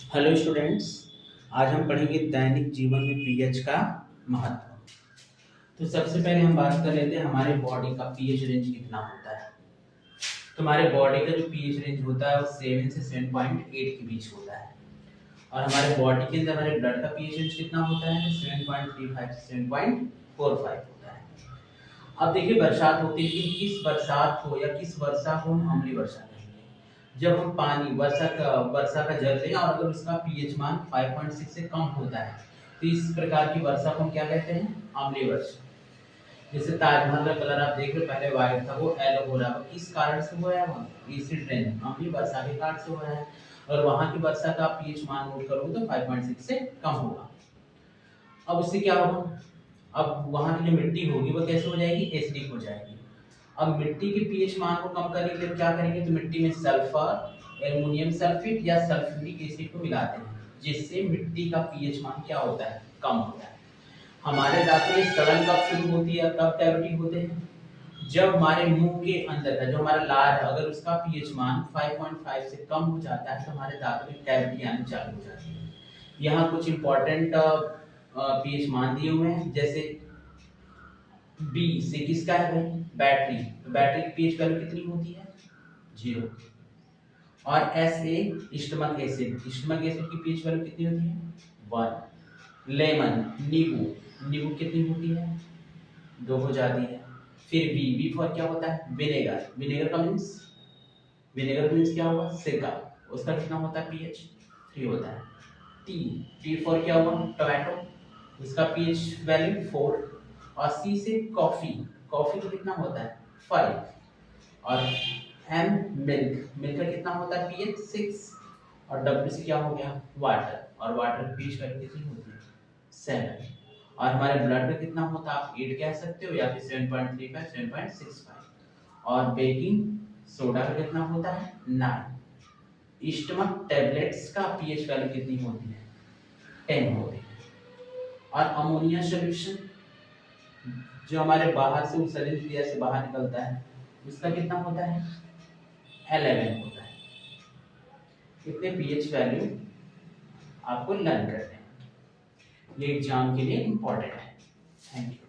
Hello students. आज हम पढ़ेंगे दैनिक जीवन में पीएच का महत्व। तो सबसे पहले हम बात कर लेते हैं हमारे बॉडी का पीएच रेंज कितना होता है। तो हमारे बॉडी का जो पीएच रेंज होता है वो 7 से 7.8 के बीच होता है। और हमारे बॉडी के अंदर हमारे ब्लड का पीएच रेंज कितना होता है? 7.35 से 7.45 होता है। अब देखिए बरसात होती है कि किस बरसात को या किस वर्षा को हम अम्लीय वर्षा कहेंगे। जब हम पानी वर्षा का जल लें और अगर उसका पीएच मान 5.6 से कम होता है तो इस प्रकार की वर्षा को हम क्या कहते हैं? अम्लीय वर्षा। जैसे ताजमहल का कलर आप देख रहे हो, पहले व्हाइट था, वो येलो हो रहा है। किस कारण से हुआ है? वहाँ एसिड रेन, अम्लीय वर्षा के कारण से हो रहा है। और वहां की वर्षा का पीएच मान नोट करोगे तो 5.6 से कम होगा। अब उससे क्या होगा? अब वहां की जो मिट्टी होगी वो कैसे हो जाएगी? एसिडिक हो जाएगी। अब मिट्टी के पीएच मान को कम करने के लिए क्या करेंगे? तो मिट्टी में सल्फर, एल्युमिनियम सल्फेट या सल्फ्यूरिक एसिड को मिलाते हैं, जिससे मिट्टी का पीएच मान क्या होता है? कम होता है। हमारे दांतों में सड़न कब शुरू होती है, कब कैविटी होते हैं? जब हमारे मुंह के अंदर का जो हमारा लार है अगर उसका पीएच मान 5.5 से कम हो जाता है तो हमारे दांतों में कैविटी आनी चालू हो जाती है। यहाँ कुछ इंपॉर्टेंट पीएच मान दिए हुए हैं। जैसे बी से किसका है भाई? बैटरी। तो बैटरी की पीएच वैल्यू कितनी होती है? 0। और S A stomach acid, stomach acid की पीएच वैल्यू कितनी होती है? 1। लेमन, नींबू, नींबू कितनी होती है? 2 हो जाती है। फिर बी, बी फॉर क्या होता है? विनेगर, विनेगर का मीन्स, विनेगर मीन्स क्या होगा? सिरका, उसका कितना होता है? पीएच 3 होता है। टी, टी फॉर क्या हुआ? टोमेटो, उसका पीएच वैल्यू 4। और सी से कॉफी, कॉफी का कितना होता है? 5। और एम मिल्क, मिल्क का कितना होता है? पीएच 6। और डब्ल्यू से क्या हो गया? वाटर, और वाटर की पीएच वैल्यू कितनी होती है? 7। और हमारे ब्लड में कितना होता है? आप 8 कह सकते हो या फिर 7.35 7.65। और बेकिंग सोडा का कितना होता है? 9। स्टमक टेबलेट्स का पीएच वैल्यू कितनी होती है? 10 होती है। और अमोनिया सॉल्यूशन जो हमारे बाहर से उत्सर्जित क्रिया से बाहर निकलता है उसका कितना होता है? 11 होता है। कितने पीएच वैल्यू आपको लर्न करने हैं, ये एग्जाम के लिए इंपॉर्टेंट है। Thank you.